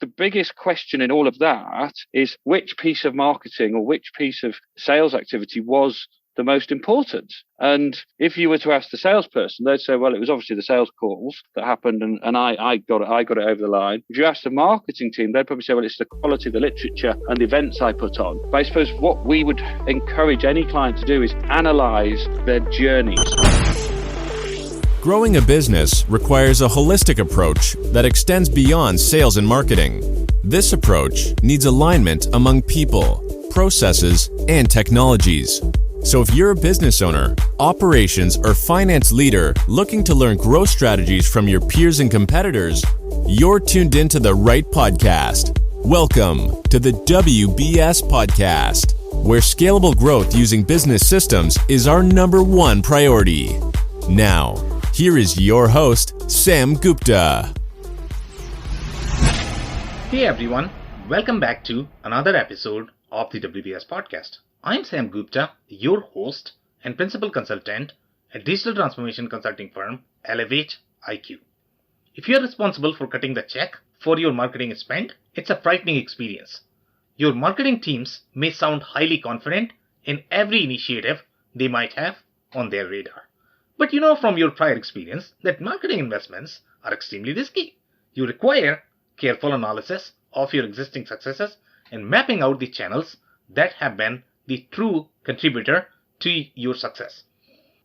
the biggest question in all of that is which piece of marketing or which piece of sales activity was the most important. And if you were to ask the salesperson, they'd say, well, it was obviously the sales calls that happened and I got it over the line. If you ask the marketing team, they'd probably say, well, it's the quality of the literature and the events I put on. But I suppose what we would encourage any client to do is analyze their journeys. Growing a business requires a holistic approach that extends beyond sales and marketing. This approach needs alignment among people, processes, and technologies. So if you're a business owner, operations, or finance leader looking to learn growth strategies from your peers and competitors, you're tuned into the right podcast. Welcome to the WBS Podcast, where scalable growth using business systems is our number one priority. Now, here is your host, Sam Gupta. Hey everyone, welcome back to another episode of the WBS Podcast. I'm Sam Gupta, your host and principal consultant at digital transformation consulting firm Elevate IQ. If you're responsible for cutting the check for your marketing spend, it's a frightening experience. Your marketing teams may sound highly confident in every initiative they might have on their radar. But you know from your prior experience that marketing investments are extremely risky. You require careful analysis of your existing successes and mapping out the channels that have been the true contributor to your success.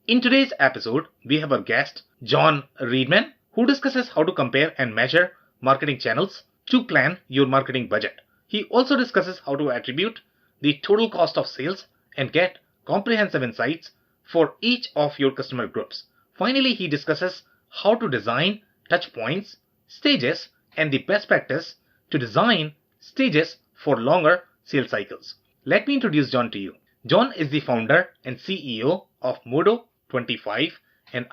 In today's episode, we have our guest, John Readman, who discusses how to compare and measure marketing channels to plan your marketing budget. He also discusses how to attribute the total cost of sales and get comprehensive insights for each of your customer groups. Finally, he discusses how to design touchpoints, stages, and the best practice to design stages for longer sales cycles. Let me introduce John to you. John is the founder and CEO of Modo25 and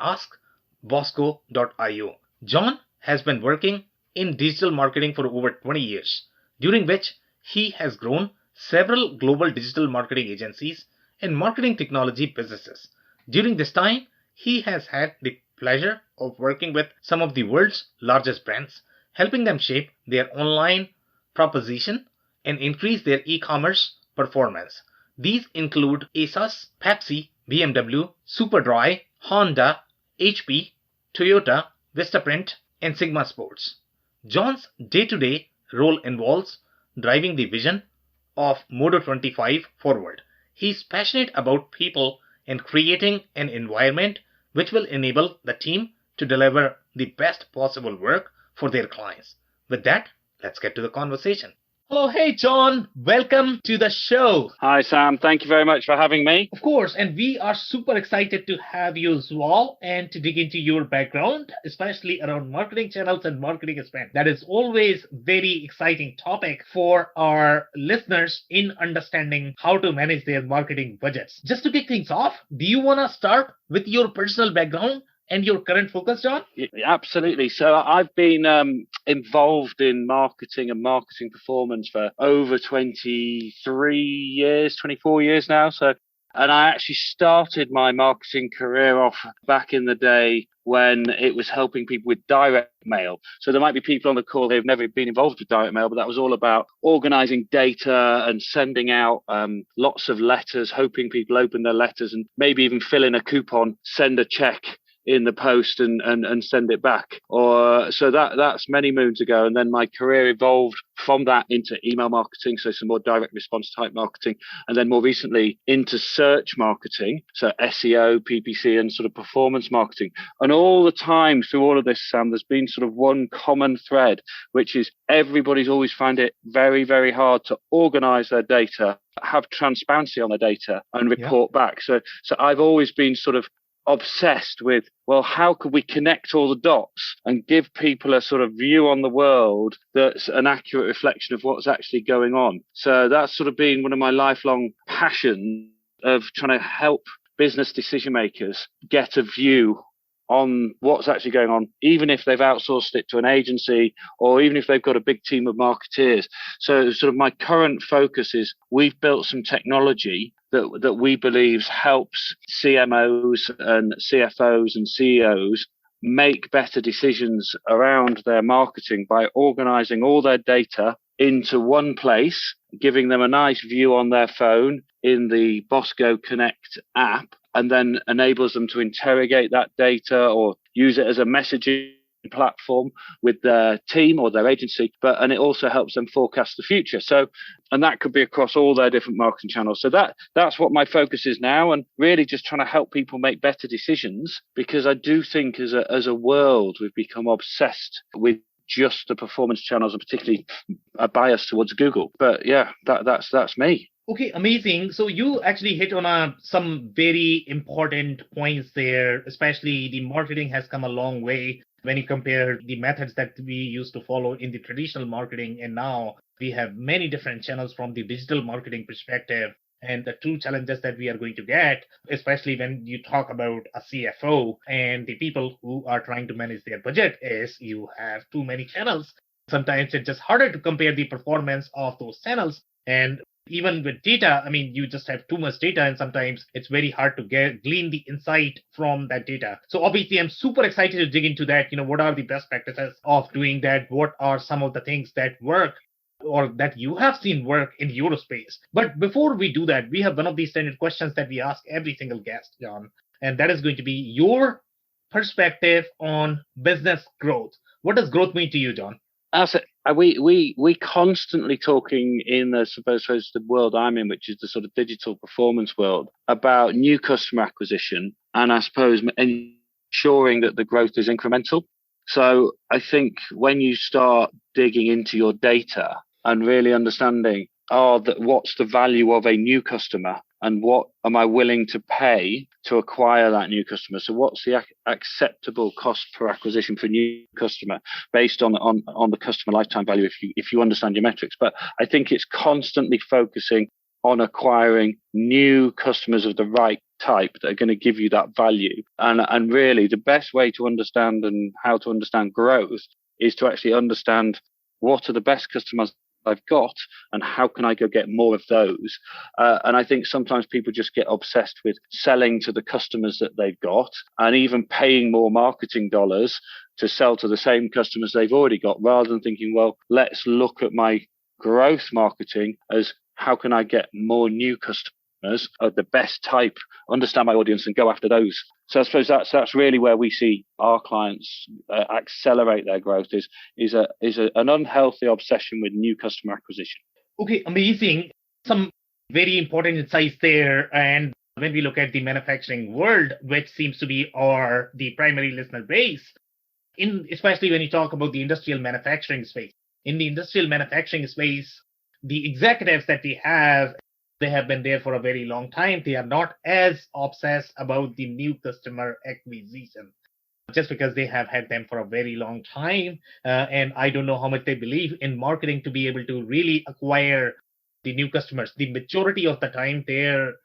AskBosco.io. John has been working in digital marketing for over 20 years, during which he has grown several global digital marketing agencies and marketing technology businesses. During this time, he has had the pleasure of working with some of the world's largest brands, helping them shape their online proposition and increase their e-commerce performance. These include ASUS, Pepsi, BMW, Superdry, Honda, HP, Toyota, Vistaprint, and Sigma Sports. John's day-to-day role involves driving the vision of Modo25 forward. He's passionate about people and creating an environment which will enable the team to deliver the best possible work for their clients. With that, let's get to the conversation. Hello, hey John, welcome to the show. Hi Sam, thank you very much for having me. Of course, and we are super excited to have you as well and to dig into your background, especially around marketing channels and marketing spend. That is always very exciting topic for our listeners in understanding how to manage their marketing budgets. Just to kick things off, do you want to start with your personal background and your current focus, John? Absolutely. So I've been involved in marketing and marketing performance for over 24 years now. And I actually started my marketing career off back in the day when it was helping people with direct mail. So there might be people on the call who have never been involved with direct mail, but that was all about organizing data and sending out lots of letters, hoping people open their letters and maybe even fill in a coupon, send a check in the post and send it back. Or so that's many moons ago. And then my career evolved from that into email marketing, so some more direct response type marketing, and then more recently into search marketing, so SEO, PPC, and sort of performance marketing. And all the time through all of this, Sam, there's been sort of one common thread, which is everybody's always found it very, very hard to organize their data, have transparency on their data, and report back. So I've always been sort of obsessed with, well, how could we connect all the dots and give people a sort of view on the world that's an accurate reflection of what's actually going on? So that's sort of been one of my lifelong passions of trying to help business decision makers get a view on what's actually going on, even if they've outsourced it to an agency or even if they've got a big team of marketeers. So sort of my current focus is we've built some technology that we believe helps CMOs and CFOs and CEOs make better decisions around their marketing by organizing all their data into one place, giving them a nice view on their phone in the Bosco Connect app, and then enables them to interrogate that data or use it as a messaging platform with their team or their agency, and it also helps them forecast the future. So, and that could be across all their different marketing channels. So that's what my focus is now, and really just trying to help people make better decisions, because I do think as a world we've become obsessed with just the performance channels, and particularly a bias towards Google. But yeah, that's me. Okay, amazing. So you actually hit on some very important points there, especially the marketing has come a long way when you compare the methods that we used to follow in the traditional marketing. And now we have many different channels from the digital marketing perspective. And the two challenges that we are going to get, especially when you talk about a CFO and the people who are trying to manage their budget, is you have too many channels. Sometimes it's just harder to compare the performance of those channels. And even with data, I mean, you just have too much data, and sometimes it's very hard to glean the insight from that data. So obviously, I'm super excited to dig into that. What are the best practices of doing that? What are some of the things that work or that you have seen work in your space? But before we do that, we have one of these standard questions that we ask every single guest, John, and that is going to be your perspective on business growth. What does growth mean to you, John? We constantly talking in the world I'm in, which is the sort of digital performance world, about new customer acquisition, and I suppose ensuring that the growth is incremental. So I think when you start digging into your data and really understanding, what's the value of a new customer, and what am I willing to pay to acquire that new customer? So what's the acceptable cost per acquisition for a new customer based on the customer lifetime value, if you understand your metrics. But I think it's constantly focusing on acquiring new customers of the right type that are going to give you that value. And really the best way to understand and how to understand growth is to actually understand what are the best customers I've got and how can I go get more of those. And I think sometimes people just get obsessed with selling to the customers that they've got, and even paying more marketing dollars to sell to the same customers they've already got, rather than thinking, well, let's look at my growth marketing as how can I get more new customers of the best type, understand my audience and go after those. So I suppose that's really where we see our clients accelerate their growth is an unhealthy obsession with new customer acquisition. Okay, amazing. Some very important insights there. And when we look at the manufacturing world, which seems to be the primary listener base, especially when you talk about the industrial manufacturing space. In the industrial manufacturing space, the executives that we have, they have been there for a very long time. They are not as obsessed about the new customer acquisition just because they have had them for a very long time. And I don't know how much they believe in marketing to be able to really acquire the new customers. The majority of the time, their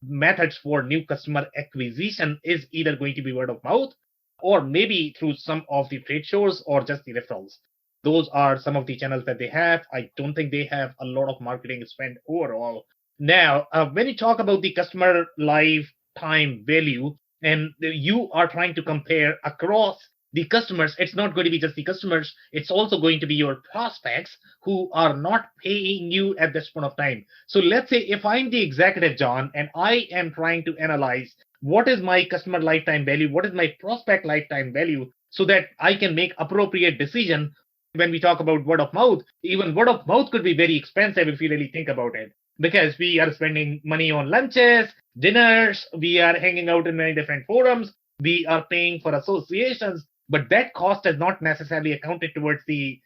methods for new customer acquisition is either going to be word of mouth or maybe through some of the trade shows or just the referrals. Those are some of the channels that they have. I don't think they have a lot of marketing spend overall. Now, when you talk about the customer lifetime value, and you are trying to compare across the customers, it's not going to be just the customers, it's also going to be your prospects who are not paying you at this point of time. So let's say if I'm the executive, John, and I am trying to analyze what is my customer lifetime value, what is my prospect lifetime value, so that I can make appropriate decision. When we talk about word of mouth, even word of mouth could be very expensive if you really think about it, because we are spending money on lunches, dinners, we are hanging out in many different forums, we are paying for associations, but that cost is not necessarily accounted towards the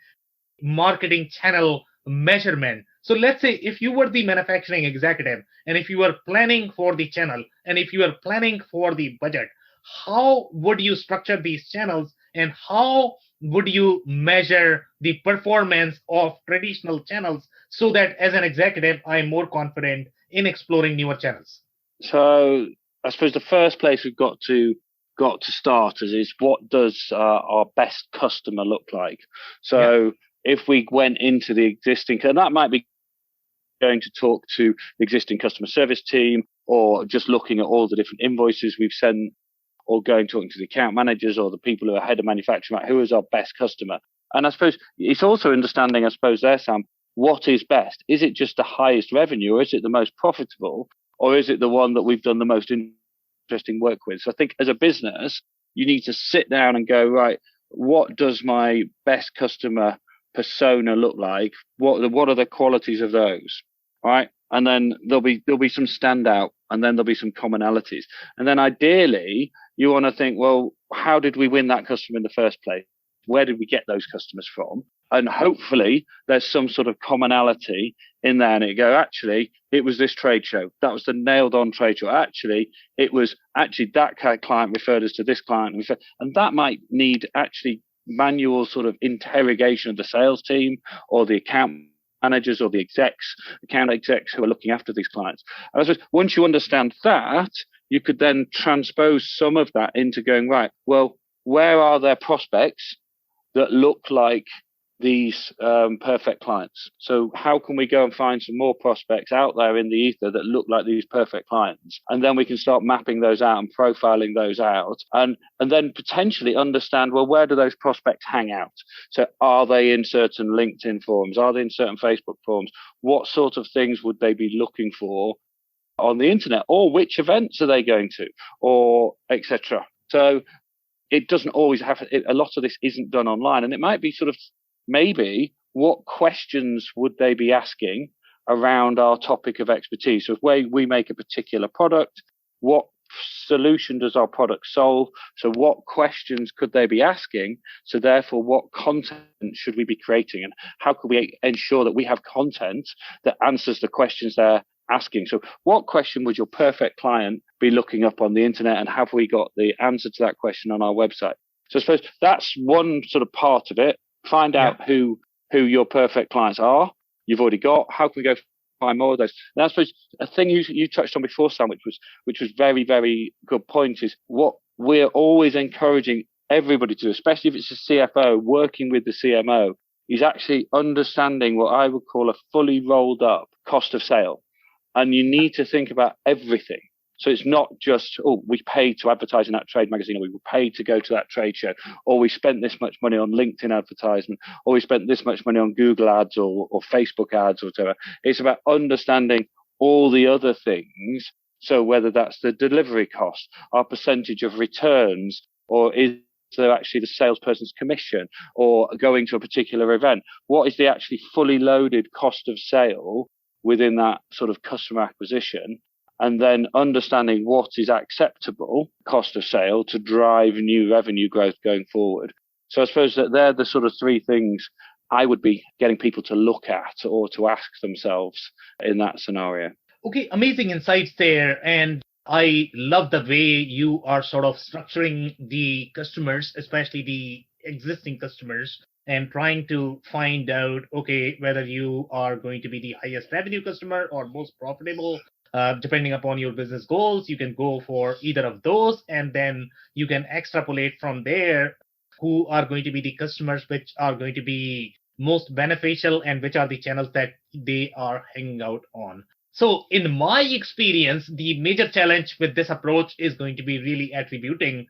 marketing channel measurement. So let's say if you were the manufacturing executive and if you were planning for the channel and if you are planning for the budget, how would you structure these channels and how would you measure the performance of traditional channels so that as an executive, I'm more confident in exploring newer channels? So I suppose the first place we've got to start is what does our best customer look like? So if we went into the existing, and that might be going to talk to the existing customer service team or just looking at all the different invoices we've sent, or going talking to the account managers or the people who are head of manufacturing, who is our best customer. And I suppose it's also understanding, I suppose, there, Sam, what is best? Is it just the highest revenue, or is it the most profitable, or is it the one that we've done the most interesting work with? So I think as a business, you need to sit down and go, right, what does my best customer persona look like? What are the qualities of those? Right. And then there'll be some standout, and then there'll be some commonalities. And then ideally you want to think, well, how did we win that customer in the first place? Where did we get those customers from? And hopefully there's some sort of commonality in there. And it go, actually, it was this trade show. That was the nailed on trade show. Actually, it was actually that client referred us to this client. And that might need actually manual sort of interrogation of the sales team or the account managers or the account execs who are looking after these clients. And I suppose once you understand that, you could then transpose some of that into going, right, well, where are their prospects that look like these perfect clients? So how can we go and find some more prospects out there in the ether that look like these perfect clients? And then we can start mapping those out and profiling those out, and then potentially understand, well, where do those prospects hang out? So are they in certain LinkedIn forums? Are they in certain Facebook forums? What sort of things would they be looking for on the internet? Or which events are they going to? Or etc. So it doesn't always have, a lot of this isn't done online, and it might be sort of maybe what questions would they be asking around our topic of expertise? So if we make a particular product, what solution does our product solve? So what questions could they be asking? So therefore, what content should we be creating? And how could we ensure that we have content that answers the questions they're asking? So what question would your perfect client be looking up on the internet, and have we got the answer to that question on our website? So I suppose that's one sort of part of it. Find out who your perfect clients are. You've already got. How can we go find more of those? And I suppose a thing you touched on before, Sam, which was very, very good point, is what we're always encouraging everybody to do, especially if it's a CFO working with the CMO, is actually understanding what I would call a fully rolled up cost of sale. And you need to think about everything. So it's not just, we paid to advertise in that trade magazine, or we were paid to go to that trade show, or we spent this much money on LinkedIn advertisement, or we spent this much money on Google ads or Facebook ads or whatever. It's about understanding all the other things. So whether that's the delivery cost, our percentage of returns, or is there actually the salesperson's commission, or going to a particular event, what is the actually fully loaded cost of sale within that sort of customer acquisition? And then understanding what is acceptable cost of sale to drive new revenue growth going forward. So I suppose that they're the sort of three things I would be getting people to look at or to ask themselves in that scenario. Okay, amazing insights there. And I love the way you are sort of structuring the customers, especially the existing customers, and trying to find out, okay, whether you are going to be the highest revenue customer or most profitable. Depending upon your business goals, you can go for either of those, and then you can extrapolate from there who are going to be the customers which are going to be most beneficial and which are the channels that they are hanging out on. So in my experience, the major challenge with this approach is going to be really attributing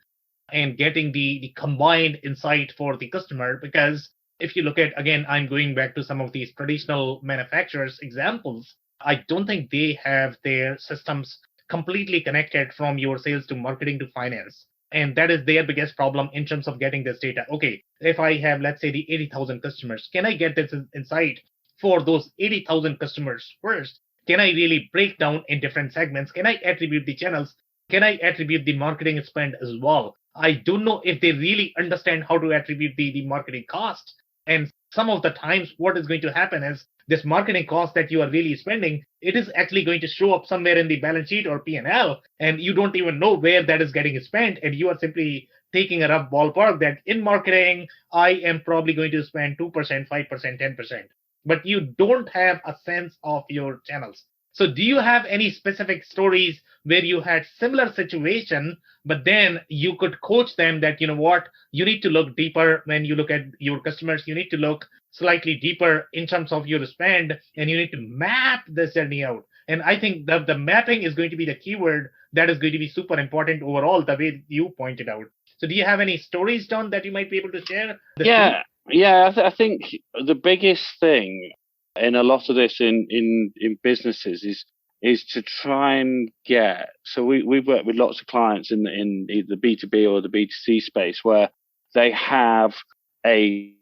and getting the combined insight for the customer. Because if you look at, again, I'm going back to some of these traditional manufacturers examples, I don't think they have their systems completely connected from your sales to marketing to finance. And that is their biggest problem in terms of getting this data. Okay, if I have, let's say, the 80,000 customers, can I get this insight for those 80,000 customers first? Can I really break down in different segments? Can I attribute the channels? Can I attribute the marketing spend as well? I don't know if they really understand how to attribute the marketing cost. And some of the times what is going to happen is this marketing cost that you are really spending, it is actually going to show up somewhere in the balance sheet or P&L, and you don't even know where that is getting spent. And you are simply taking a rough ballpark that in marketing, I am probably going to spend 2%, 5%, 10%. But you don't have a sense of your channels. So do you have any specific stories where you had similar situation, but then you could coach them that, you know what, you need to look deeper when you look at your customers, you need to look slightly deeper in terms of your spend, and you need to map this journey out. And I think the mapping is going to be the keyword that is going to be super important overall, the way you pointed out. So do you have any stories, John, that you might be able to share? I think the biggest thing in a lot of this in businesses is to try and get. So we've worked with lots of clients in the B2B or the B2C space where they have a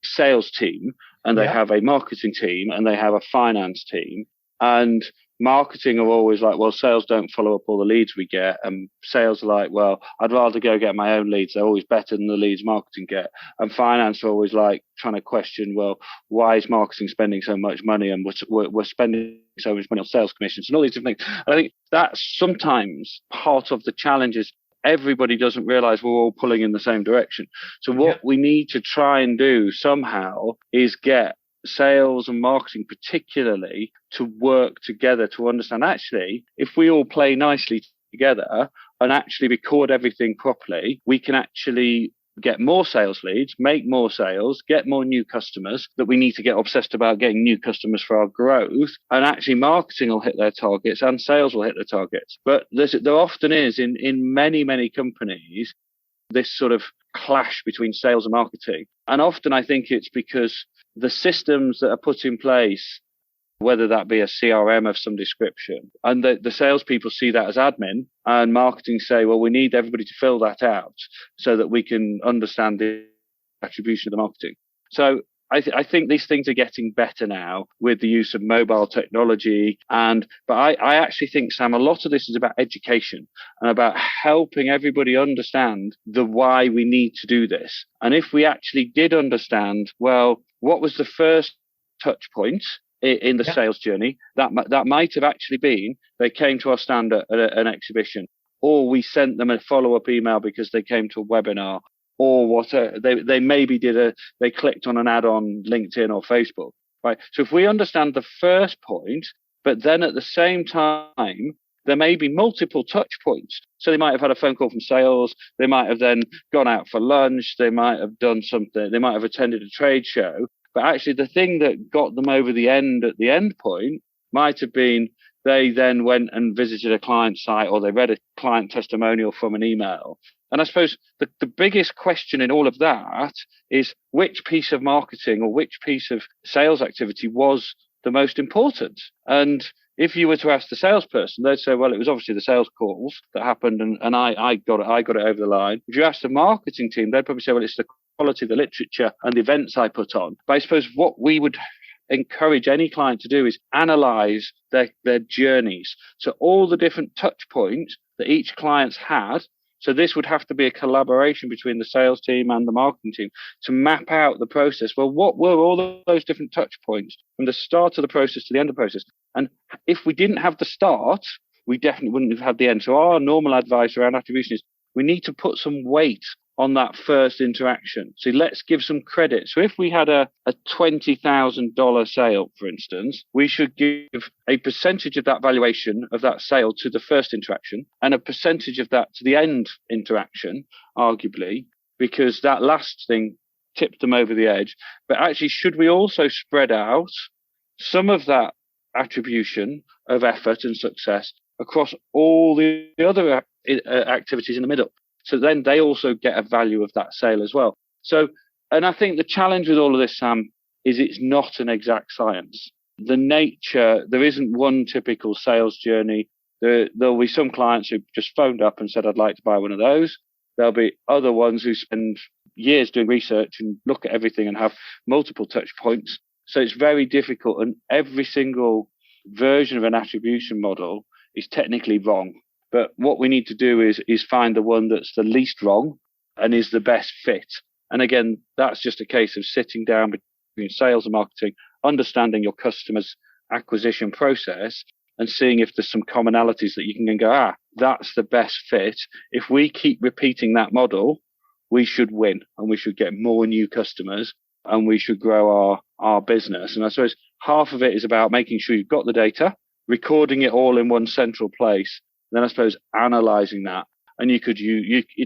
sales team and they have a marketing team and they have a finance team, and marketing are always like, well, sales don't follow up all the leads we get, and sales are like, well, I'd rather go get my own leads, they're always better than the leads marketing get, and finance are always like trying to question, well, why is marketing spending so much money, and we're spending so much money on sales commissions and all these different things. And I think that's sometimes part of the challenge is everybody doesn't realize we're all pulling in the same direction. So what we need to try and do somehow is get sales and marketing particularly to work together to understand, actually, if we all play nicely together and actually record everything properly, we can actually get more sales leads, make more sales, get more new customers, that we need to get obsessed about getting new customers for our growth. And actually marketing will hit their targets and sales will hit their targets. But there often is in many, many companies, this sort of clash between sales and marketing. And often I think it's because the systems that are put in place, whether that be a CRM of some description, and the salespeople see that as admin, and marketing say, well, we need everybody to fill that out so that we can understand the attribution of the marketing. So I think these things are getting better now with the use of mobile technology. But I actually think, Sam, a lot of this is about education and about helping everybody understand the why we need to do this. And if we actually did understand, well, what was the first touch point in the sales journey, that might have actually been they came to our stand at an exhibition, or we sent them a follow-up email because they came to a webinar, or they maybe they clicked on an ad on LinkedIn or Facebook, right? So if we understand the first point, but then at the same time, there may be multiple touch points. So they might have had a phone call from sales. They might have then gone out for lunch. They might have done something. They might have attended a trade show. But actually the thing that got them over the end at the end point might have been they then went and visited a client site, or they read a client testimonial from an email. And I suppose the biggest question in all of that is which piece of marketing or which piece of sales activity was the most important. And if you were to ask the salesperson, they'd say, well, it was obviously the sales calls that happened and I got it over the line. If you ask the marketing team, they'd probably say, well, it's the quality of the literature and the events I put on. But I suppose what we would encourage any client to do is analyze their journeys. So all the different touch points that each client's had. So this would have to be a collaboration between the sales team and the marketing team to map out the process. Well, what were all those different touch points from the start of the process to the end of the process? And if we didn't have the start, we definitely wouldn't have had the end. So our normal advice around attribution is we need to put some weight on that first interaction. So let's give some credit. So if we had a $20,000 sale, for instance, we should give a percentage of that valuation of that sale to the first interaction and a percentage of that to the end interaction, arguably, because that last thing tipped them over the edge. But actually, should we also spread out some of that attribution of effort and success across all the other activities in the middle? So then they also get a value of that sale as well. So, and I think the challenge with all of this, Sam, is it's not an exact science. There isn't one typical sales journey. There'll be some clients who just phoned up and said, I'd like to buy one of those. There'll be other ones who spend years doing research and look at everything and have multiple touch points. So it's very difficult. And every single version of an attribution model is technically wrong. But what we need to do is find the one that's the least wrong and is the best fit. And again, that's just a case of sitting down between sales and marketing, understanding your customer's acquisition process and seeing if there's some commonalities that you can go, that's the best fit. If we keep repeating that model, we should win and we should get more new customers and we should grow our business. And I suppose half of it is about making sure you've got the data, recording it all in one central place. Then I suppose analyzing that, and you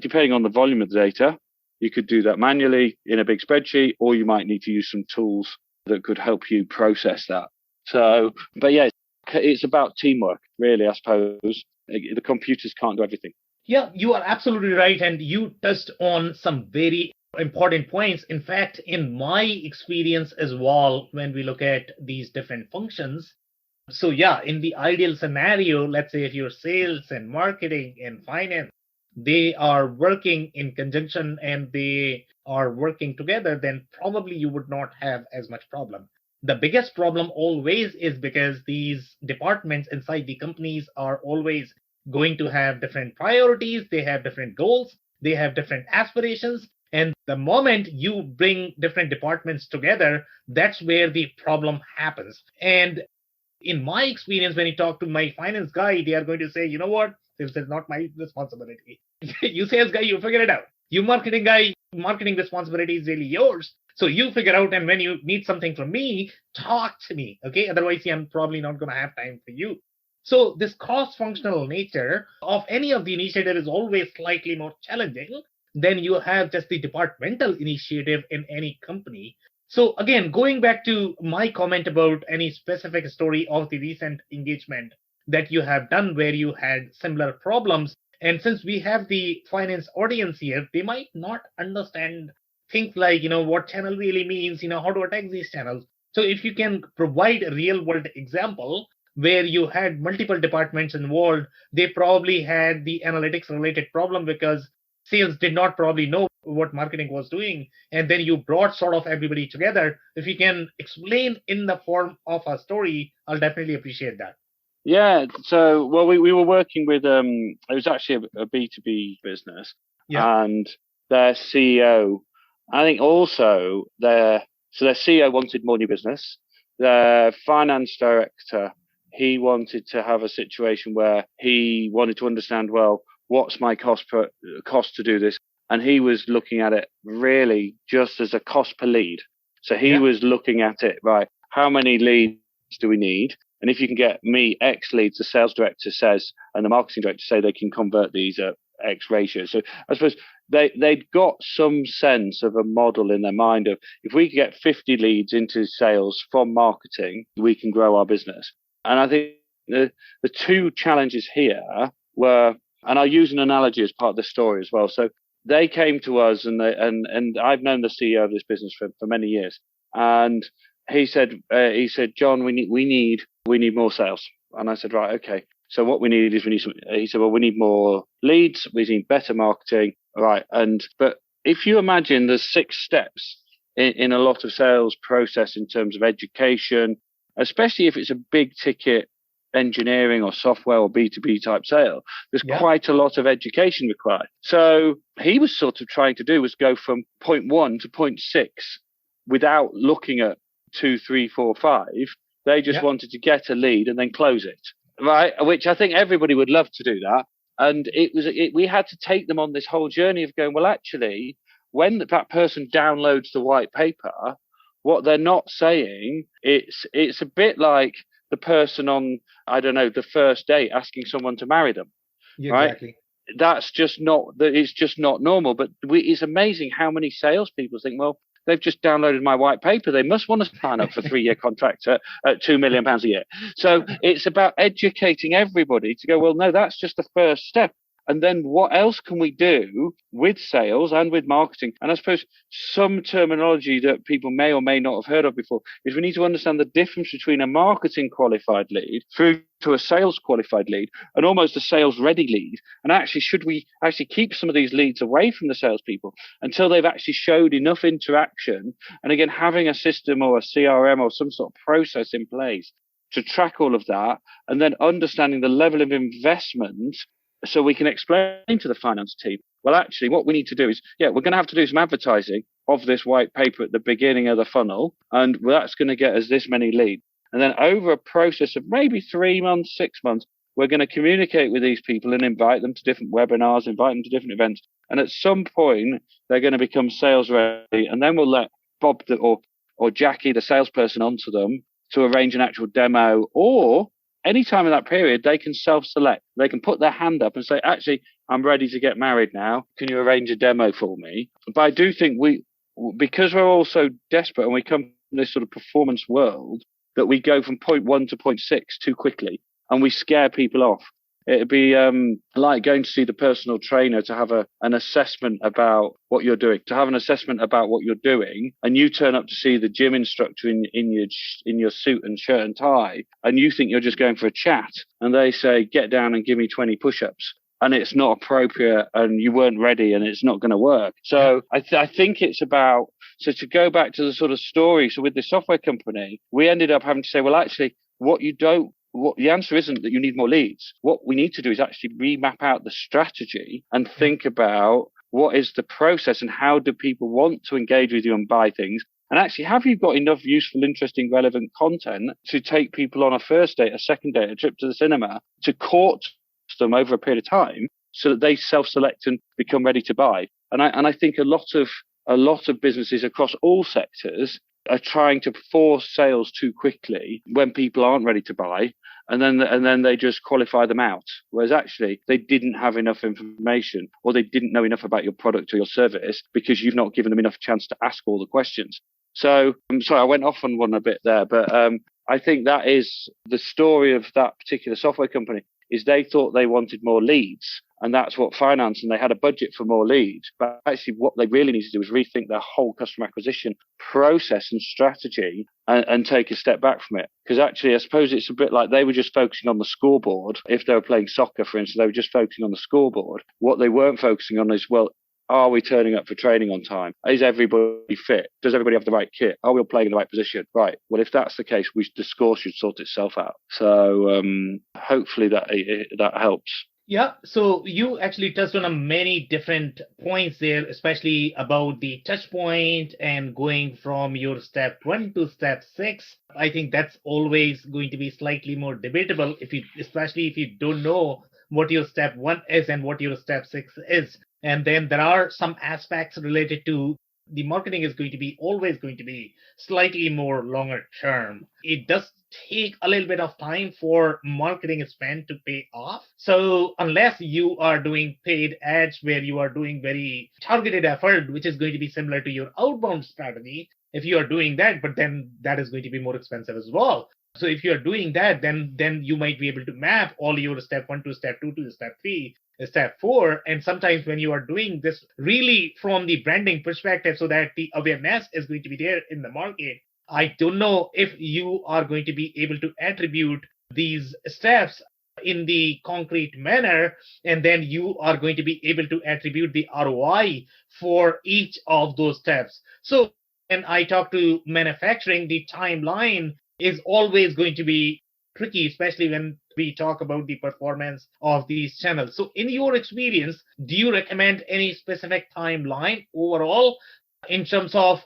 depending on the volume of the data, you could do that manually in a big spreadsheet, or you might need to use some tools that could help you process that. So, but yeah, it's about teamwork, really, I suppose. The computers can't do everything. Yeah, you are absolutely right. And you touched on some very important points. In fact, in my experience as well, when we look at these different functions, so yeah, in the ideal scenario, let's say if your sales and marketing and finance, they are working in conjunction and they are working together, then probably you would not have as much problem. The biggest problem always is because these departments inside the companies are always going to have different priorities, they have different goals, they have different aspirations. And the moment you bring different departments together, that's where the problem happens. And in my experience, when you talk to my finance guy, they are going to say, you know what, this is not my responsibility. You sales guy, you figure it out. You marketing guy, marketing responsibility is really yours. So you figure out, and when you need something from me, talk to me. Okay. Otherwise, I'm probably not going to have time for you. So this cross-functional nature of any of the initiative is always slightly more challenging than you have just the departmental initiative in any company. So again, going back to my comment about any specific story of the recent engagement that you have done where you had similar problems, and since we have the finance audience here, they might not understand things like, what channel really means, how to attack these channels. So if you can provide a real world example where you had multiple departments involved, they probably had the analytics related problem because sales did not probably know what marketing was doing. And then you brought sort of everybody together. If you can explain in the form of a story, I'll definitely appreciate that. Yeah. So, well, we were working with, it was actually a B2B business, and their CEO, I think also their CEO wanted more new business. Their finance director, he wanted to have a situation where he wanted to understand, well, what's my cost to do this? And he was looking at it really just as a cost per lead. So he was looking at it, right, how many leads do we need? And if you can get me X leads, the sales director says, and the marketing director say they can convert these at X ratio. So I suppose they'd got some sense of a model in their mind of, if we could get 50 leads into sales from marketing, we can grow our business. And I think the two challenges here were, and I'll use an analogy as part of the story as well. So they came to us, and I've known the CEO of this business for many years, and he said, John, we need more sales. And I said, right, okay. So what we need is he said, well, we need more leads, we need better marketing, right? But if you imagine there's 6 steps in a lot of sales process in terms of education, especially if it's a big ticket engineering or software or B2B type sale, there's quite a lot of education required. So he was sort of trying to do was go from point 1 to point 6 without looking at 2, 3, 4, 5. They just wanted to get a lead and then close it, right? Which I think everybody would love to do that. And we had to take them on this whole journey of going, well, actually, when that person downloads the white paper, what they're not saying, it's a bit like the person on, I don't know, the first date asking someone to marry them, right? Exactly. That's just not, it's just not normal. But it's amazing how many salespeople think, well, they've just downloaded my white paper, they must want to sign up for a 3-year contract at £2 million a year. So it's about educating everybody to go, well, no, that's just the first step. And then what else can we do with sales and with marketing? And I suppose some terminology that people may or may not have heard of before is we need to understand the difference between a marketing qualified lead through to a sales qualified lead and almost a sales ready lead. And actually, should we actually keep some of these leads away from the salespeople until they've actually showed enough interaction? And again, having a system or a CRM or some sort of process in place to track all of that, and then understanding the level of investment so we can explain to the finance team, well, actually, what we need to do is, we're going to have to do some advertising of this white paper at the beginning of the funnel, and that's going to get us this many leads. And then over a process of maybe 3 months, 6 months, we're going to communicate with these people and invite them to different webinars, invite them to different events. And at some point, they're going to become sales ready. And then we'll let Bob or Jackie, the salesperson, onto them to arrange an actual demo, or anytime in that period, they can self-select. They can put their hand up and say, actually, I'm ready to get married now. Can you arrange a demo for me? But I do think because we're all so desperate and we come from this sort of performance world, that we go from point 1 to point 6 too quickly and we scare people off. It'd be like going to see the personal trainer to have an assessment about what you're doing, and you turn up to see the gym instructor in your suit and shirt and tie, and you think you're just going for a chat, and they say, get down and give me 20 push-ups. And it's not appropriate, and you weren't ready, and it's not going to work. So I think it's about, so to go back to the sort of story, so with the software company, we ended up having to say, well, actually, the answer isn't that you need more leads. What we need to do is actually remap out the strategy and think about what is the process and how do people want to engage with you and buy things. And actually, have you got enough useful, interesting, relevant content to take people on a first date, a second date, a trip to the cinema, to court them over a period of time so that they self-select and become ready to buy? And I think a lot of businesses across all sectors are trying to force sales too quickly when people aren't ready to buy, and then they just qualify them out. Whereas actually they didn't have enough information, or they didn't know enough about your product or your service because you've not given them enough chance to ask all the questions. So I'm sorry, I went off on one a bit there, but I think that is the story of that particular software company. Is they thought they wanted more leads, and that's what finance, and they had a budget for more leads. But actually what they really need to do is rethink their whole customer acquisition process and strategy and take a step back from it. Because actually, I suppose it's a bit like they were just focusing on the scoreboard. If they were playing soccer, for instance, they were just focusing on the scoreboard. What they weren't focusing on is, well, are we turning up for training on time? Is everybody fit? Does everybody have the right kit? Are we all playing in the right position? Right. Well, if that's the case, the score should sort itself out. So hopefully that helps. Yeah, so you actually touched on many different points there, especially about the touch point and going from your step 1 to step 6. I think that's always going to be slightly more debatable, especially if you don't know what your step 1 is and what your step 6 is. And then there are some aspects related to the marketing is always going to be slightly more longer term. It does take a little bit of time for marketing spend to pay off. So unless you are doing paid ads where you are doing very targeted effort, which is going to be similar to your outbound strategy, if you are doing that, but then that is going to be more expensive as well. So if you are doing that, then you might be able to map all your step 1 to step 2 to step 3, step 4. And sometimes when you are doing this really from the branding perspective, so that the awareness is going to be there in the market, I don't know if you are going to be able to attribute these steps in the concrete manner, and then you are going to be able to attribute the ROI for each of those steps. So when I talk to manufacturing, the timeline is always going to be tricky, especially when we talk about the performance of these channels. So in your experience, do you recommend any specific timeline overall in terms of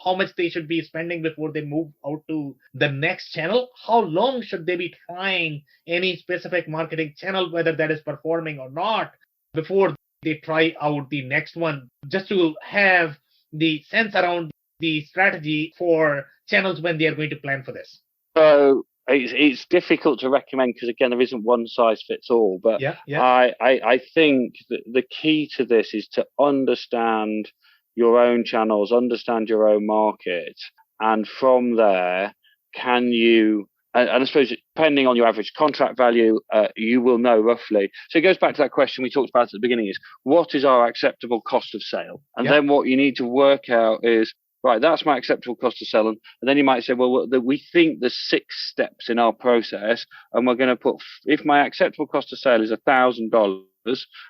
how much they should be spending before they move out to the next channel? How long should they be trying any specific marketing channel, whether that is performing or not, before they try out the next one, just to have the sense around the strategy for channels when they are going to plan for this? So it's difficult to recommend because, again, there isn't one size fits all. But I think that the key to this is to understand your own channels, understand your own market, and from there, can you, and I suppose depending on your average contract value, you will know roughly. So it goes back to that question we talked about at the beginning, is what is our acceptable cost of sale? And then what you need to work out is, right, that's my acceptable cost of sale. And then you might say, well, we think there's 6 steps in our process, and we're going to put, if my acceptable cost of sale is $1,000,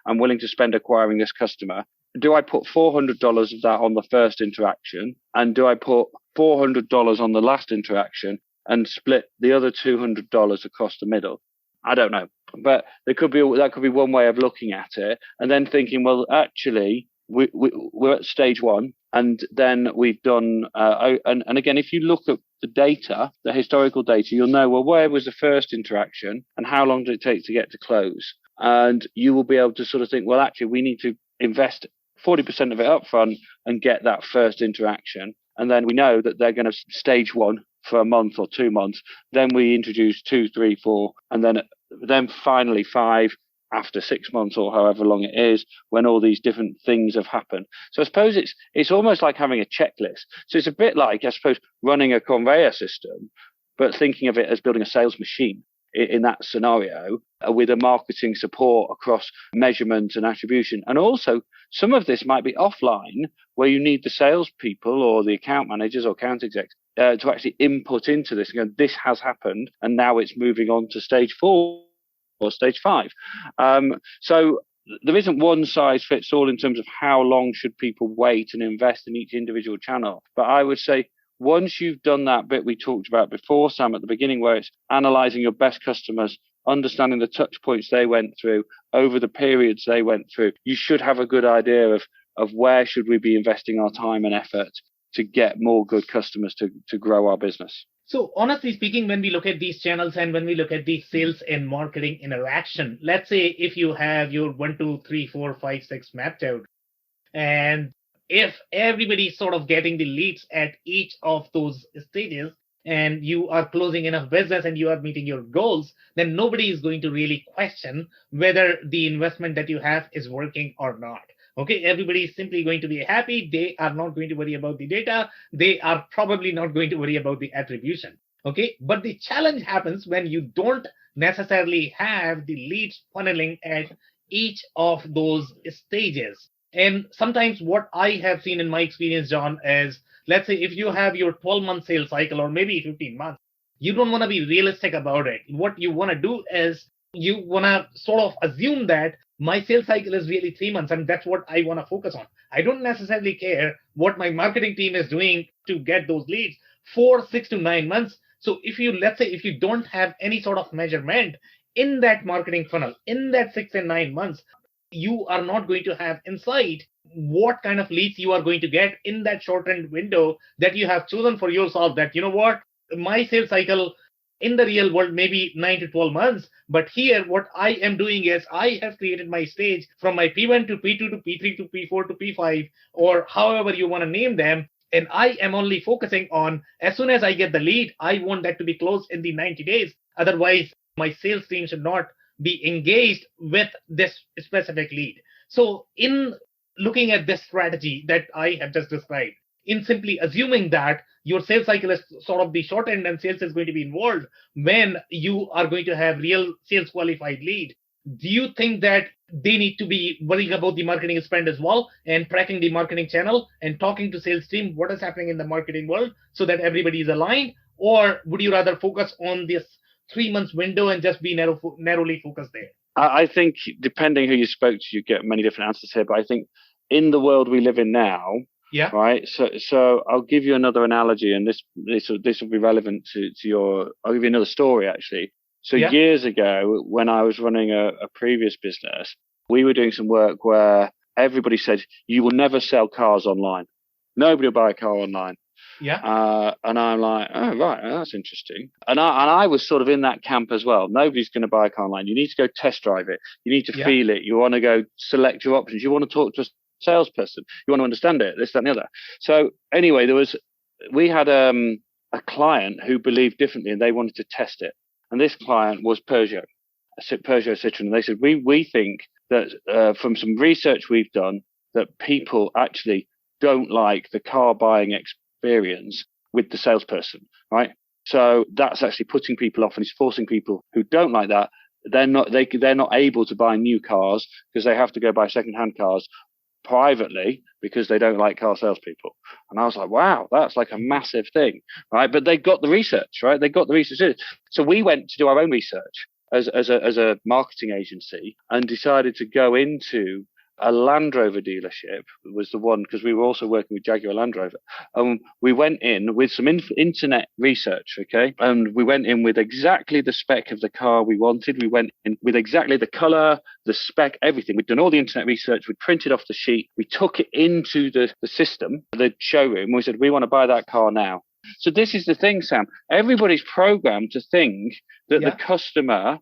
I'm willing to spend acquiring this customer. Do I put $400 of that on the first interaction? And do I put $400 on the last interaction and split the other $200 across the middle? I don't know. But that could be one way of looking at it. And then thinking, well, actually, we're at stage 1, and then we've done, and again, if you look at the data, the historical data, you'll know, well, where was the first interaction and how long did it take to get to close? And you will be able to sort of think, well, actually, we need to invest 40% of it up front and get that first interaction. And then we know that they're going to stage 1 for a month or 2 months. Then we introduce 2, 3, 4, and then finally 5 after 6 months or however long it is, when all these different things have happened. So I suppose it's almost like having a checklist. So it's a bit like, I suppose, running a conveyor system. but thinking of it as building a sales machine in that scenario, with a marketing support across measurement and attribution. And also, some of this might be offline, where you need the salespeople or the account managers or account execs to actually input into this and go, this has happened, and now it's moving on to stage 4 or stage 5. So there isn't one size fits all in terms of how long should people wait and invest in each individual channel. But I would say once you've done that bit we talked about before, Sam, at the beginning, where it's analyzing your best customers, understanding the touch points they went through over the periods they went through, you should have a good idea of where should we be investing our time and effort to get more good customers to grow our business. So honestly speaking, when we look at these channels and when we look at the sales and marketing interaction, let's say if you have your 1, 2, 3, 4, 5, 6 mapped out, and if everybody's sort of getting the leads at each of those stages, and you are closing enough business and you are meeting your goals, then nobody is going to really question whether the investment that you have is working or not. Okay, everybody is simply going to be happy. They are not going to worry about the data. They are probably not going to worry about the attribution. Okay, but the challenge happens when you don't necessarily have the leads funneling at each of those stages. And sometimes what I have seen in my experience, John, is let's say if you have your 12-month sales cycle or maybe 15 months, you don't want to be realistic about it. What you want to do is you want to sort of assume that my sales cycle is really 3 months, and that's what I want to focus on. I don't necessarily care what my marketing team is doing to get those leads for 6 to 9 months. So let's say if you don't have any sort of measurement in that marketing funnel, in that 6 and 9 months, you are not going to have insight what kind of leads you are going to get in that shortened window that you have chosen for yourself. That, you know what, my sales cycle in the real world maybe 9 to 12 months, but here what I am doing is I have created my stage from my P1 to P2 to P3 to P4 to P5, or however you want to name them, and I am only focusing on as soon as I get the lead, I want that to be closed in the 90 days. Otherwise, my sales team should not be engaged with this specific lead. So in looking at this strategy that I have just described, in simply assuming that your sales cycle is sort of the shortened and sales is going to be involved when you are going to have real sales qualified lead, do you think that they need to be worrying about the marketing spend as well and tracking the marketing channel and talking to sales team what is happening in the marketing world so that everybody is aligned? Or would you rather focus on this 3 months window and just be narrowly focused there? I think depending who you spoke to, you get many different answers here. But I think in the world we live in now, yeah, right. So I'll give you another analogy, and this will be relevant to your. I'll give you another story actually. So years ago, when I was running a previous business, we were doing some work where everybody said you will never sell cars online. Nobody will buy a car online. Yeah. And I'm like, oh, right, that's interesting. And I was sort of in that camp as well. Nobody's going to buy a car online. You need to go test drive it. You need to feel it. You want to go select your options. You want to talk to a salesperson. You want to understand it, this, that, and the other. So anyway, we had a client who believed differently, and they wanted to test it. And this client was Peugeot Citroën. And they said, we think that from some research we've done, that people actually don't like the car buying experience with the salesperson, right? So that's actually putting people off, and it's forcing people who don't like that. They're not able to buy new cars because they have to go buy second-hand cars privately because they don't like car salespeople. And I was like, wow, that's like a massive thing, right? But they got the research, right? They got the research. So we went to do our own research as a marketing agency and decided to go into a Land Rover dealership. Was the one, because we were also working with Jaguar Land Rover. We went in with some internet research, okay? And we went in with exactly the spec of the car we wanted. We went in with exactly the color, the spec, everything. We'd done all the internet research. We printed off the sheet. We took it into the system, the showroom. We said, we want to buy that car now. So this is the thing, Sam. Everybody's programmed to think that the customer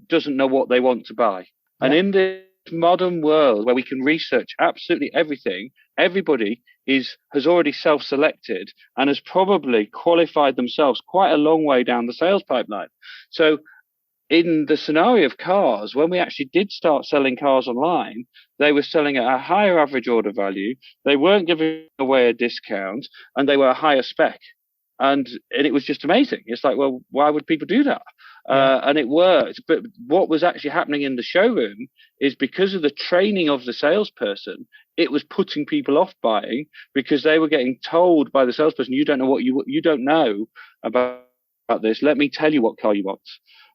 doesn't know what they want to buy. And in this modern world where we can research absolutely everything, everybody has already self-selected and has probably qualified themselves quite a long way down the sales pipeline. So in the scenario of cars, when we actually did start selling cars online, they were selling at a higher average order value, they weren't giving away a discount, and they were a higher spec. and it was just amazing. It's like, well, why would people do that? And it worked. But what was actually happening in the showroom is because of the training of the salesperson, it was putting people off buying because they were getting told by the salesperson, you don't know what you don't know about this. Let me tell you what car you want.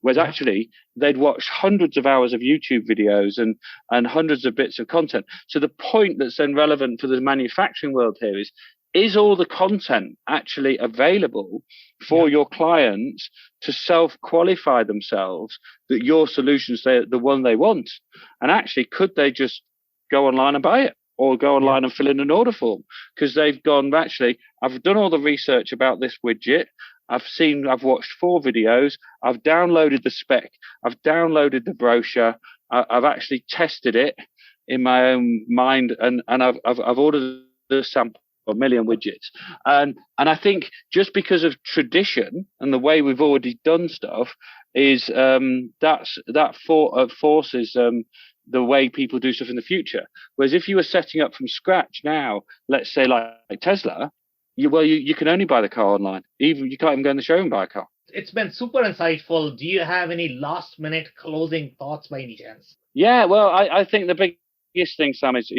Whereas actually they'd watched hundreds of hours of YouTube videos and hundreds of bits of content. So the point that's then relevant for the manufacturing world here is all the content actually available for your clients to self-qualify themselves that your solution's the one they want? And actually, could they just go online and buy it, or go online and fill in an order form? Because they've gone, actually, I've done all the research about this widget. I've watched 4 videos. I've downloaded the spec. I've downloaded the brochure. I've actually tested it in my own mind, and I've ordered the sample. A million widgets, and I think just because of tradition and the way we've already done stuff is that forces the way people do stuff in the future. Whereas if you were setting up from scratch now, let's say like Tesla, you can only buy the car online. Even you can't even go in the showroom and buy a car. It's been super insightful. Do you have any last minute closing thoughts by any chance? Yeah, well, I think the biggest thing, Sam, is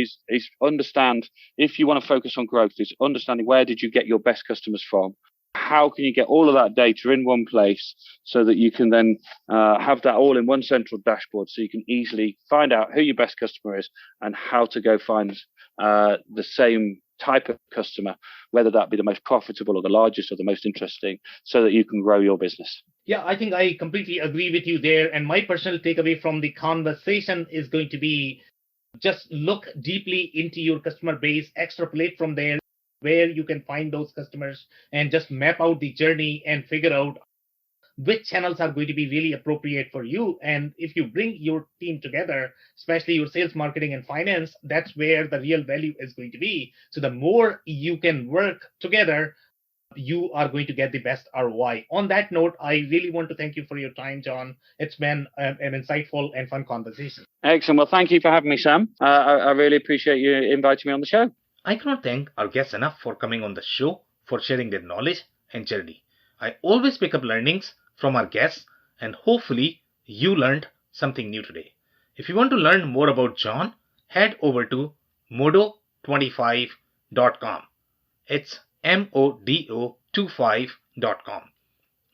understand, if you want to focus on growth, is understanding where did you get your best customers from? How can you get all of that data in one place so that you can then have that all in one central dashboard, so you can easily find out who your best customer is and how to go find the same type of customer, whether that be the most profitable or the largest or the most interesting, so that you can grow your business. Yeah, I think I completely agree with you there. And my personal takeaway from the conversation is going to be, just look deeply into your customer base, extrapolate from there where you can find those customers, and just map out the journey and figure out which channels are going to be really appropriate for you. And if you bring your team together, especially your sales, marketing, and finance, that's where the real value is going to be. So the more you can work together, you are going to get the best ROI. On that note, I really want to thank you for your time, John. It's been an insightful and fun conversation. Excellent. Well, thank you for having me, Sam. I really appreciate you inviting me on the show. I cannot thank our guests enough for coming on the show, for sharing their knowledge and journey. I always pick up learnings from our guests, and hopefully you learned something new today. If you want to learn more about John, head over to modo25.com. It's modo25.com.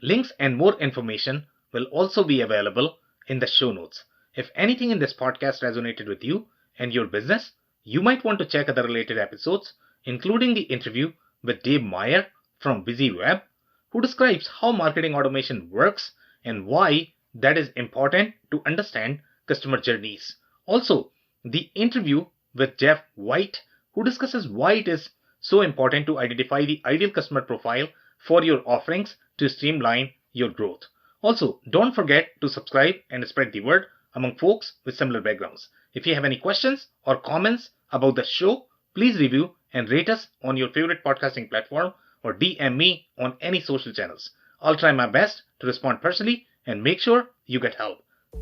Links and more information will also be available in the show notes. If anything in this podcast resonated with you and your business, you might want to check other related episodes, including the interview with Dave Meyer from BusyWeb, who describes how marketing automation works and why that is important to understand customer journeys. Also, the interview with Jeff White, who discusses why it is so important to identify the ideal customer profile for your offerings to streamline your growth. Also, don't forget to subscribe and spread the word among folks with similar backgrounds. If you have any questions or comments about the show, please review and rate us on your favorite podcasting platform, or DM me on any social channels. I'll try my best to respond personally and make sure you get help.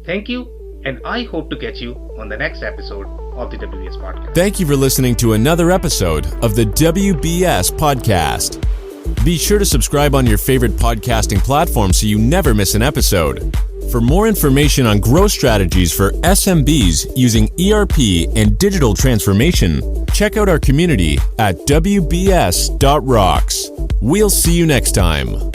Thank you, and I hope to catch you on the next episode of the WBS Podcast. Thank you for listening to another episode of the WBS Podcast. Be sure to subscribe on your favorite podcasting platform so you never miss an episode. For more information on growth strategies for SMBs using ERP and digital transformation, check out our community at WBS.rocks. We'll see you next time.